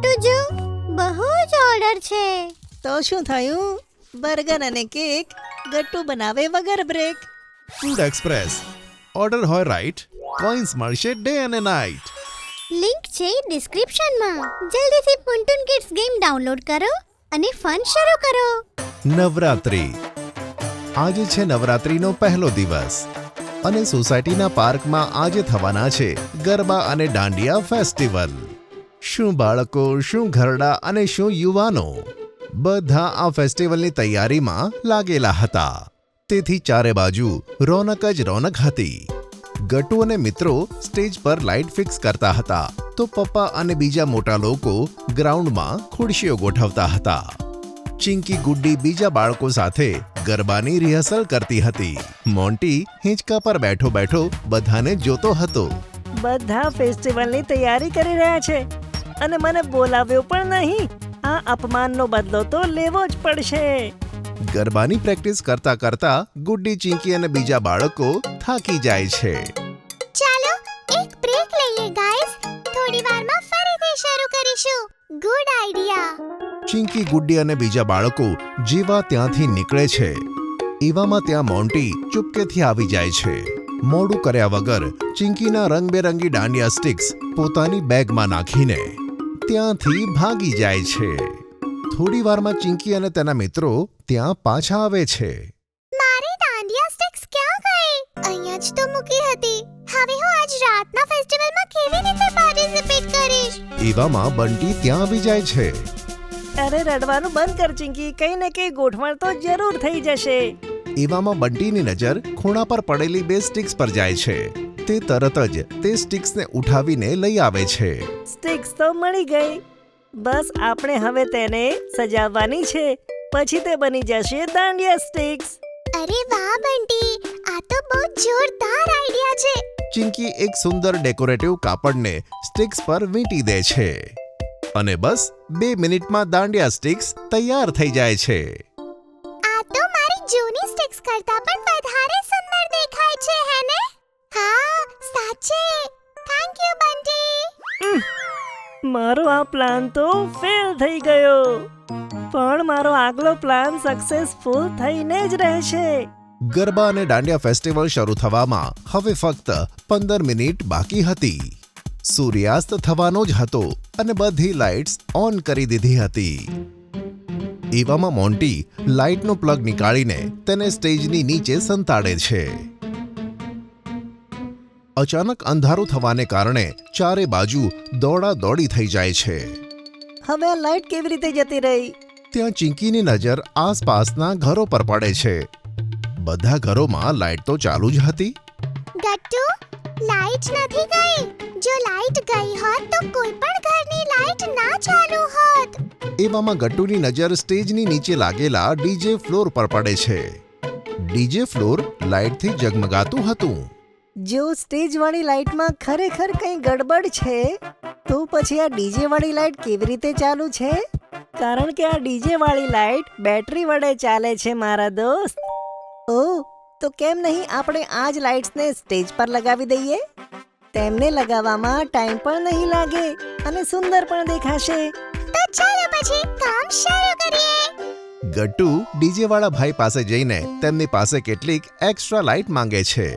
ગટ્ટુ જો બહુ જ ઓર્ડર છે. તો શું થયું? બર્ગર અને કેક ગટ્ટુ બનાવે વગર બ્રેક. Food express. ઓર્ડર હોય રાઈટ, કોઈન્સ મળશે ડે અને નાઇટ. લિંક છે ડિસ્ક્રિપ્શનમાં. જલ્દીથી પુન્ટુન કિડ્સ ગેમ ડાઉનલોડ કરો અને ફન શરૂ કરો. નવરાત્રી. આજે છે નવરાત્રીનો પહેલો દિવસ અને સોસાયટીના પાર્કમાં આજે થવાના છે ગરબા અને દાંડિયા ફેસ્ટિવલ. શું બાળકો, શું ઘરડા અને શું યુવાનો બધા આ ફેસ્ટિવલની તૈયારીમાં લાગેલા હતા. તેથી ચારે બાજુ રોનક જ રોનક હતી. ગટ્ટુ અને મિત્રો સ્ટેજ પર લાઇટ ફિક્સ કરતા હતા તો પપ્પા અને બીજા મોટા લોકો ગ્રાઉન્ડમાં ખુરશીઓ ગોઠવતા હતા. ચિંકી ગુડ્ડી બીજા બાળકો સાથે ગરબાની રિહર્સલ કરતી હતી. મોન્ટી હિંચકા પર બેઠો બેઠો બધાને જોતો હતો. બધા ફેસ્ટિવલની તૈયારી કરી રહ્યા છે અને મને બોલાવ્યો પણ નહીં. આ અપમાનનો બદલો તો લેવો જ પડશે. ગરબાની પ્રેક્ટિસ કરતા કરતા ગુડ્ડી, ચિંકી અને બીજા બાળકો થાકી જાય છે. ચાલો એક બ્રેક લઈએ ગાઈસ. થોડી વારમાં ફરીથી શરૂ કરીશું. Good idea. ચિંકી, ગુડ્ડી અને બીજા બાળકો જેવા ત્યાંથી નીકળે છે એવામાં ત્યાં મોન્ટી ચૂપકેથી આવી જાય છે. મોડું કર્યા વગર ચિંકીના રંગબેરંગી દાંડિયા સ્ટિક્સ પોતાની બેગમાં નાખીને ત્યાંથી ભાગી જાય છે. થોડી વારમાં ચિંકી અને તેના મિત્રો ત્યાં પાછા આવે છે. મારી દાંડિયા સ્ટિક્સ ક્યાં ગઈ? અહીંયા જ તો મૂકી હતી. હવે હું આજ રાતના ફેસ્ટિવલમાં કેવી રીતે પાર્ટિસિપેટ કરીશ? એવામાં બંટી ત્યાં આવી જાય છે. અરે રડવાનું બંધ કર ચિંકી, કઈ ને કઈ ગોઠવણ તો જરૂર થઈ જશે. એવામાં બંટીની નજર ખૂણા પર પડેલી બે સ્ટિક્સ પર જાય છે. તે તરત જ તે સ્ટિક્સને ઉઠાવીને લઈ આવે છે. સ્ટિક્સ તો મળી ગઈ. બસ આપણે હવે તેને સજાવવાની છે, પછી તે બની જશે દાંડિયા સ્ટિક્સ. અરે વાહ બંટી, આ તો બહુ જોરદાર આઈડિયા છે. ચિંકી એક સુંદર ડેકોરેટિવ કાપડને સ્ટિક્સ પર વીંટી દે છે અને બસ 2 મિનિટમાં દાંડિયા સ્ટિક્સ તૈયાર થઈ જાય છે. આ તો મારી જૂની સ્ટિક્સ કરતા પણ વધારે સુંદર દેખાય છે, હે ને? હા, સાચે. Thank you Bunty. મારો આ પ્લાન તો ફેલ થઈ ગયો, પણ મારો આગલો પ્લાન સક્સેસફુલ થઈને જ રહેશે. ગરબા અને દાંડિયા ફેસ્ટિવલ શરૂ થવામાં હવે ફક્ત 15 મિનિટ બાકી હતી. સૂર્યાસ્ત થવાનો જ હતો અને બધી લાઇટ્સ ઓન કરી દીધી હતી. એવામાં મોન્ટી લાઇટનો પ્લગ નીકાળીને તેને સ્ટેજની નીચે સંતાડે છે. અચાનક અંધારું થવાને કારણે ચારે બાજુ દોડાદોડી થઈ જાય છે. હવે આ લાઇટ કેવી રીતે જતી રહી? ત્યાં ચિંકીની નજર આસપાસના ઘરો પર પડે છે. બધા ઘરોમાં લાઇટ તો ચાલુ જ હતી. ગટ્ટુ, લાઈટ નથી ગઈ. જો લાઈટ ગઈ હોત તો કોઈ પણ ઘરની લાઈટ ના ચાલુ હોત. એવામાં ગટ્ટુની નજર સ્ટેજની નીચે લાગેલા ડીજે ફ્લોર પર પડે છે. ડીજે ફ્લોર લાઇટથી ઝગમગાતું હતું. જો સ્ટેજ વાળી લાઇટમાં ખરેખર કંઈ ગડબડ છે તો પછી આ ડીજે વાળી લાઇટ કેવી રીતે ચાલુ છે? કારણ કે આ ડીજે વાળી લાઇટ બેટરી વડે ચાલે છે મારા દોસ્ત. ઓહ, તો કેમ નહીં આપણે આ જ લાઇટ્સને સ્ટેજ પર લગાવી દઈએ? તેમને લગાવવામાં ટાઈમ પણ નહીં લાગે અને સુંદર પણ દેખાશે. તો ચાલો પછી કામ શરૂ કરીએ. ગટ્ટુ ડીજે વાળા ભાઈ પાસે જઈને તેમની પાસે કેટલીક એક્સ્ટ્રા લાઇટ માંગે છે.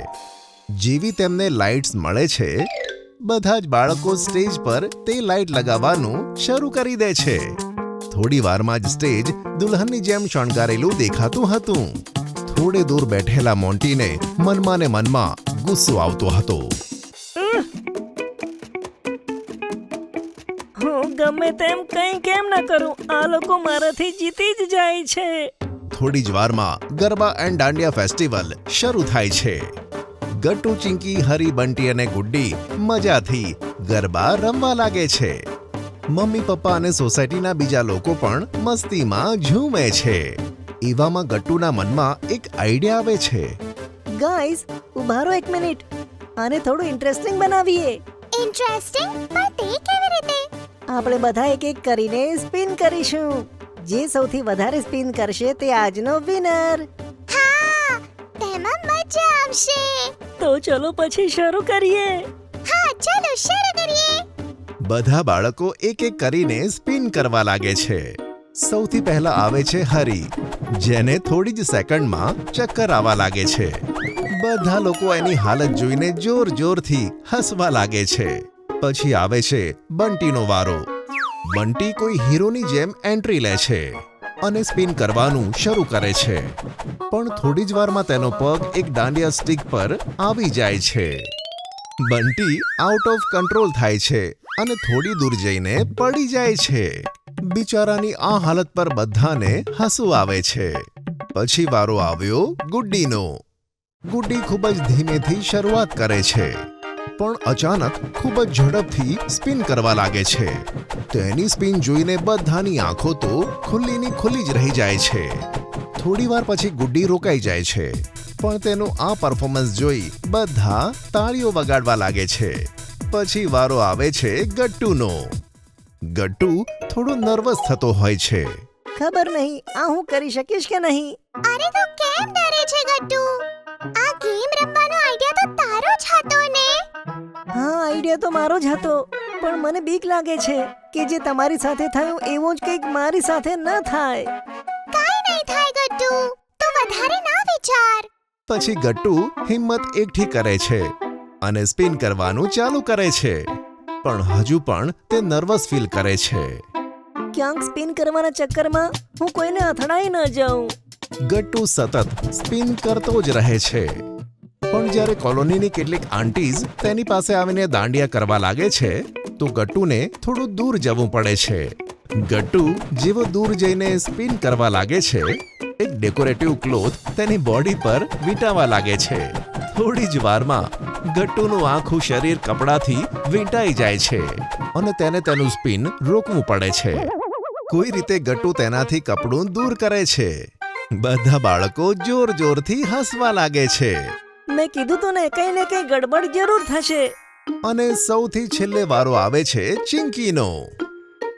જેવી તેમને લાઇટ્સ મળે છે, બધા જ બાળકો સ્ટેજ પર તે લાઇટ લગાવવાનું શરૂ કરી દે છે. થોડી વારમાં જ સ્ટેજ દુલ્હનની જેમ શણગારેલું દેખાતું હતું. થોડે દૂર બેઠેલા મોન્ટીને મનમાં ને મનમાં ગુસ્સો આવતો હતો. હું ગમે તેમ કંઈ કેમ ન કરું, આ લોકો મારાથી જીતી જ જાય છે. થોડી જ વારમાં ગરબા એન્ડ દાંડિયા ફેસ્ટિવલ શરૂ થાય છે. ગટ્ટુ, ચિંકી, હરી, બંટી અને ગુડ્ડી મજાથી ગરબા રમવા લાગે છે. મમ્મી, પપ્પા અને સોસાયટીના બીજા લોકો પણ મસ્તીમાં ઝૂમે છે. એવામાં ગટ્ટુના મનમાં એક આઈડિયા આવે છે. ગાઈઝ, ઉભા રહો એક મિનિટ. આને થોડું ઇન્ટરેસ્ટિંગ બનાવીએ. ઇન્ટરેસ્ટિંગ? પણ તે કેવી રીતે? આપણે બધા એક એક કરીને સ્પિન કરીશું. જે સૌથી વધારે સ્પિન કરશે તે આજનો વિનર. હા, તેમાં મજા આવશે. તો ચલો પછી શરૂ કરીએ. હા, ચાલો શરૂ કરીએ. બધા બાળકો એક એક કરીને સ્પિન કરવા લાગે છે. સૌથી પહેલા આવે છે હરી, જેને થોડી જ સેકન્ડમાં ચક્કર આવવા લાગે છે. બધા લોકો એની હાલત જોઈને જોરથી હસવા લાગે છે. પછી આવે છે બંટીનો વારો. બંટી કોઈ હીરોની જેમ એન્ટ્રી લે છે અને સ્પિન કરવાનું શરૂ કરે છે. પણ થોડી જ વારમાં તેનો પગ એક દાંડિયા સ્ટિક પર આવી જાય છે. બંટી આઉટ ઓફ કંટ્રોલ થાય છે અને થોડી દૂર જઈને પડી જાય છે. બિચારાની આ હાલત પર બધાને હસવું આવે છે. પછી વારો આવ્યો ગુડ્ડીનો. ગુડ્ડી ખૂબ જ ધીમેથી શરૂઆત કરે છે, પણ અચાનક ખૂબ જ ઝડપથી સ્પિન કરવા લાગે છે. તેની સ્પિન જોઈને બધાની આંખો તો ખુલ્લી જ રહી જાય છે. થોડી વાર પછી ગુડ્ડી રોકાઈ જાય છે, પણ તેનું આ પરફોર્મન્સ જોઈ બધા તાળીઓ વગાડવા લાગે છે. પછી વારો આવે છે ગટ્ટુનો. ગટ્ટુ થોડો નર્વસ થતો હોય છે. ખબર નહીં આ હું કરી શકીશ કે નહીં. અરે તું કેમ ડરે છે ગટ્ટુ? આ ગેમ રમવાનો આઈડિયા તો તારો જ હતો ને. હા, આઈડિયા તો મારો જ હતો, પણ મને બીક લાગે છે કે જે તમારી સાથે થયું એવું જ કંઈક મારી સાથે ન થાય. કાઈ નહીં થાય ગટ્ટુ, તું વધારે ના વિચાર. પછી ગટ્ટુ હિંમત એકઠી કરે છે અને સ્પિન કરવાનું ચાલુ કરે છે. પણ હજુ પણ તે નર્વસ ફીલ કરે છે. ક્યાંક સ્પિન કરવાના ચક્કરમાં હું કોઈને અથડાઈ ન જાઉં. ગટ્ટુ સતત સ્પિન કરતો જ રહે છે. પણ જ્યારે કોલોનીની કેટલીક આંટીઝ તેની પાસે આવીને દાંડિયા કરવા લાગે છે, તો ગટ્ટુને થોડું દૂર જવું પડે છે. ગટ્ટુ જેવો દૂર જઈને સ્પિન કરવા લાગે છે, એક ડેકોરેટિવ ક્લોથ તેની બોડી પર વીંટાવા લાગે છે. થોડી જ વારમાં ગટ્ટુનું આખું શરીર કપડાથી વીંટાઈ જાય છે અને તેને તેનું સ્પિન રોકવું પડે છે. કોઈ રીતે ગટ્ટુ તેનાથી કપડું દૂર કરે છે. બધા બાળકો જોરથી હસવા લાગે છે. મેં કીધું તો ને કંઈ ને કંઈ ગડબડ જરૂર થશે. અને સૌથી છેલ્લે વારો આવે છે ચિંકીનો.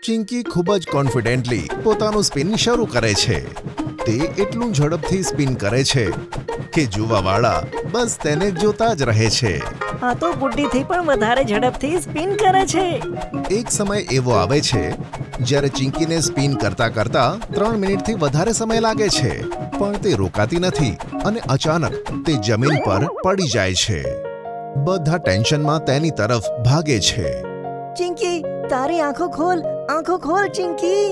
ચિંકી ખૂબ જ કોન્ફિડન્ટલી પોતાનું સ્પિન શરૂ કરે છે. તે એટલું ઝડપથી સ્પિન કરે છે કે જોવાવાળા બસ તેને જોતા જ રહે છે. આ તો ગુડ્ડીથી પણ વધારે ઝડપથી સ્પિન કરે છે. એક સમય એવો આવે છે જ્યારે ચિંકીને સ્પિન કરતા 3 મિનિટથી વધારે સમય લાગે છે, પણ તે રોકાતી નથી અને અચાનક તે જમીન પર પડી જાય છે. બધા ટેન્શનમાં તેની તરફ ભાગે છે. ચિંકી, તારી આંખો ખોલ ચિંકી.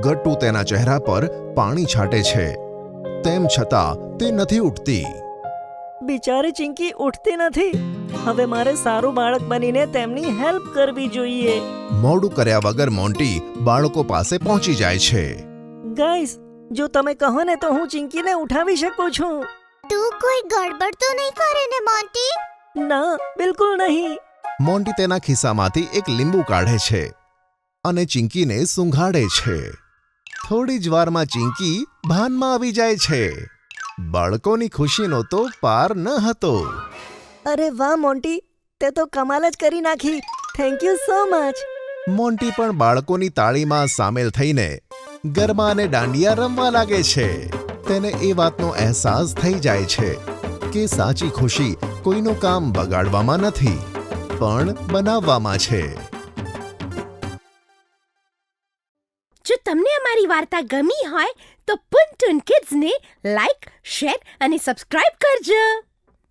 ગટ્ટુ તેના ચહેરા પર પાણી છાંટે છે, તેમ છતાં તે નથી ઉઠતી. બિચારી ચિંકી ઉઠતી નથી. હવે મારે સારું બાળક બનીને તેમની હેલ્પ કરવી જોઈએ. મોડું કર્યા વગર મોન્ટી બાળકો પાસે પહોંચી જાય છે. ગાઈસ, જો તમે કહો ને તો હું ચિંકીને ઉઠાવી શકું છું. તું કોઈ ગડબડ તો નહીં કરે ને મોન્ટી? ના, બિલકુલ નહીં. મોન્ટી તેના ખિસ્સામાંથી એક લીંબુ કાઢે છે અને ચિંકીને સૂંઘાડે છે. થોડી જ વારમાં ચિંકી ભાનમાં આવી જાય છે. બાળકોની ખુશીનો તો પાર ન હતો. અરે વાહ મોન્ટી, તે તો કમાલ જ કરી નાખી. Thank you so much. Monty પણ બાળકોની તાળીમાં સામેલ થઈને ગરબા અને દાંડિયા રમવા લાગે છે. તેને એ વાતનો અહેસાસ થઈ જાય છે કે સાચી ખુશી કોઈનું કામ બગાડવામાં નથી, પણ બનાવવામાં છે. જો તમને અમારી વાર્તા ગમી હોય તો પુન ટુન કિડ્સને લાઈક, શેર અને સબસ્ક્રાઇબ કરજો.